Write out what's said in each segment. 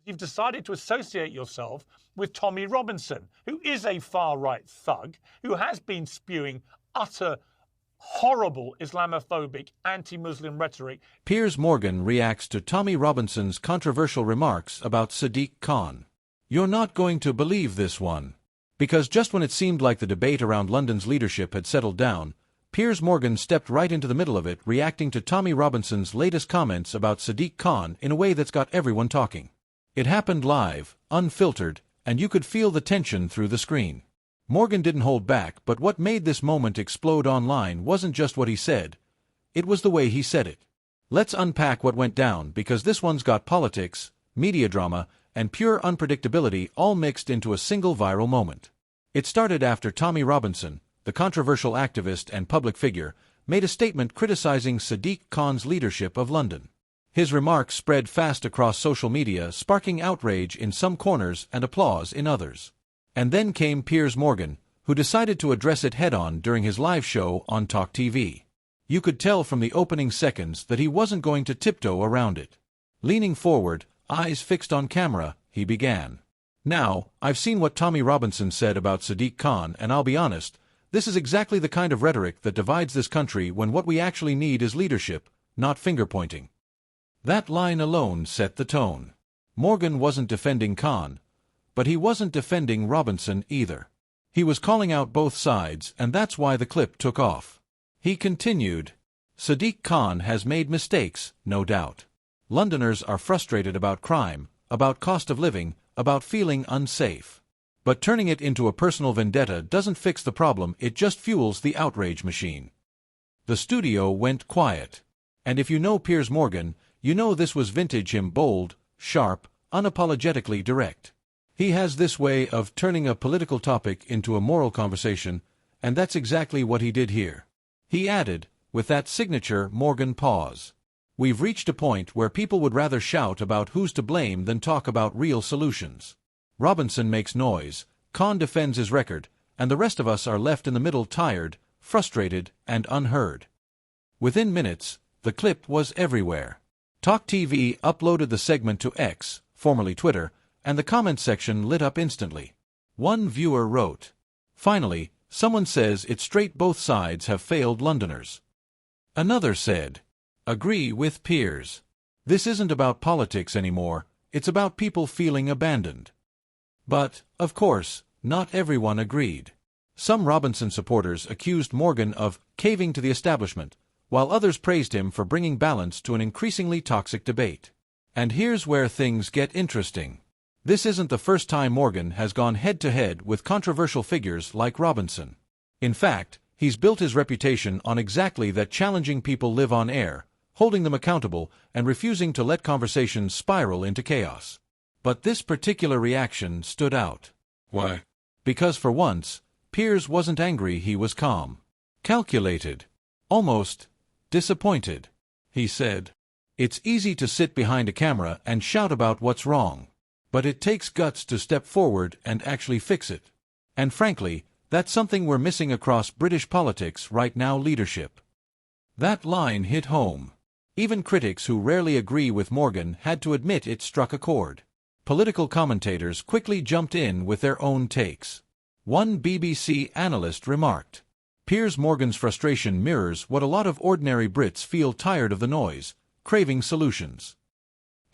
You've decided to associate yourself with Tommy Robinson, who is a far-right thug, who has been spewing utter horrible Islamophobic, anti-Muslim rhetoric. Piers Morgan reacts to Tommy Robinson's controversial remarks about Sadiq Khan. You're not going to believe this one. Because just when it seemed like the debate around London's leadership had settled down, Piers Morgan stepped right into the middle of it, reacting to Tommy Robinson's latest comments about Sadiq Khan in a way that's got everyone talking. It happened live, unfiltered, and you could feel the tension through the screen. Morgan didn't hold back, but what made this moment explode online wasn't just what he said. It was the way he said it. Let's unpack what went down, because this one's got politics, media drama, and pure unpredictability all mixed into a single viral moment. It started after Tommy Robinson, the controversial activist and public figure, made a statement criticizing Sadiq Khan's leadership of London. His remarks spread fast across social media, sparking outrage in some corners and applause in others. And then came Piers Morgan, who decided to address it head-on during his live show on Talk TV. You could tell from the opening seconds that he wasn't going to tiptoe around it. Leaning forward, eyes fixed on camera, he began. Now, I've seen what Tommy Robinson said about Sadiq Khan, and I'll be honest, this is exactly the kind of rhetoric that divides this country when what we actually need is leadership, not finger-pointing. That line alone set the tone. Morgan wasn't defending Khan, but he wasn't defending Robinson either. He was calling out both sides, and that's why the clip took off. He continued, Sadiq Khan has made mistakes, no doubt. Londoners are frustrated about crime, about cost of living, about feeling unsafe. But turning it into a personal vendetta doesn't fix the problem, it just fuels the outrage machine. The studio went quiet. And if you know Piers Morgan, you know this was vintage him: bold, sharp, unapologetically direct. He has this way of turning a political topic into a moral conversation, and that's exactly what he did here. He added, with that signature Morgan pause, "We've reached a point where people would rather shout about who's to blame than talk about real solutions. Robinson makes noise, Khan defends his record, and the rest of us are left in the middle, tired, frustrated, and unheard." Within minutes, the clip was everywhere. Talk TV uploaded the segment to X, formerly Twitter, and the comment section lit up instantly. One viewer wrote, "Finally, someone says it's straight, both sides have failed Londoners." Another said, "Agree with Piers. This isn't about politics anymore, it's about people feeling abandoned." But, of course, not everyone agreed. Some Robinson supporters accused Morgan of caving to the establishment, while others praised him for bringing balance to an increasingly toxic debate. And here's where things get interesting. This isn't the first time Morgan has gone head-to-head with controversial figures like Robinson. In fact, he's built his reputation on exactly that: challenging people live on air, holding them accountable, and refusing to let conversations spiral into chaos. But this particular reaction stood out. Why? Because for once, Piers wasn't angry, he was calm. Calculated. Almost disappointed. He said, "It's easy to sit behind a camera and shout about what's wrong. But it takes guts to step forward and actually fix it. And frankly, that's something we're missing across British politics right now: leadership." That line hit home. Even critics who rarely agree with Morgan had to admit it struck a chord. Political commentators quickly jumped in with their own takes. One BBC analyst remarked, "Piers Morgan's frustration mirrors what a lot of ordinary Brits feel: tired of the noise, craving solutions."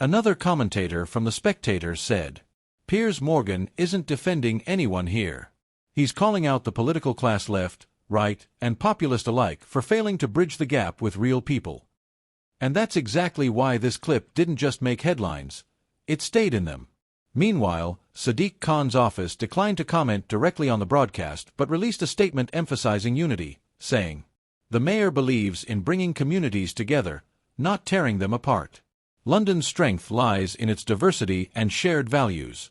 Another commentator from The Spectator said, "Piers Morgan isn't defending anyone here. He's calling out the political class, left, right, and populist alike, for failing to bridge the gap with real people." And that's exactly why this clip didn't just make headlines, it stayed in them. Meanwhile, Sadiq Khan's office declined to comment directly on the broadcast but released a statement emphasizing unity, saying, "The mayor believes in bringing communities together, not tearing them apart. London's strength lies in its diversity and shared values."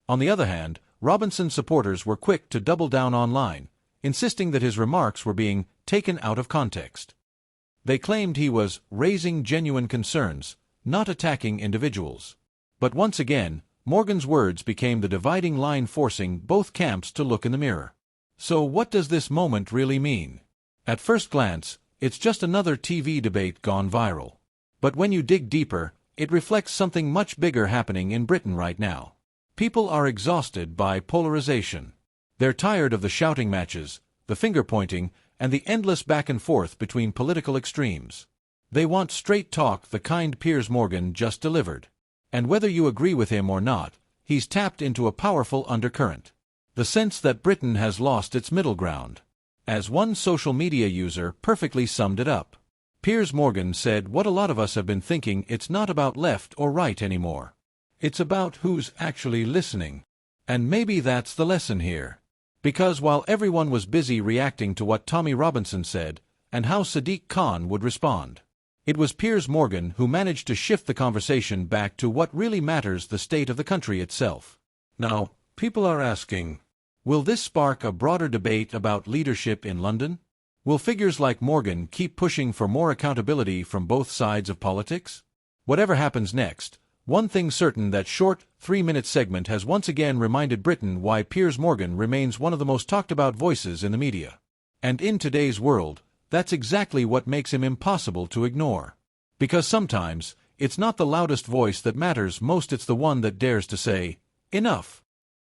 On the other hand, Robinson's supporters were quick to double down online, insisting that his remarks were being taken out of context. They claimed he was raising genuine concerns, not attacking individuals. But once again, Morgan's words became the dividing line, forcing both camps to look in the mirror. So what does this moment really mean? At first glance, it's just another TV debate gone viral. But when you dig deeper, it reflects something much bigger happening in Britain right now. People are exhausted by polarization. They're tired of the shouting matches, the finger-pointing, and the endless back and forth between political extremes. They want straight talk, the kind Piers Morgan just delivered. And whether you agree with him or not, he's tapped into a powerful undercurrent. The sense that Britain has lost its middle ground. As one social media user perfectly summed it up, Piers Morgan said what a lot of us have been thinking: it's not about left or right anymore. It's about who's actually listening. And maybe that's the lesson here. Because while everyone was busy reacting to what Tommy Robinson said, and how Sadiq Khan would respond, it was Piers Morgan who managed to shift the conversation back to what really matters: the state of the country itself. Now, people are asking, will this spark a broader debate about leadership in London? Will figures like Morgan keep pushing for more accountability from both sides of politics? Whatever happens next, one thing's certain: that short, 3-minute segment has once again reminded Britain why Piers Morgan remains one of the most talked about voices in the media. And in today's world, that's exactly what makes him impossible to ignore. Because sometimes, it's not the loudest voice that matters most, it's the one that dares to say, enough.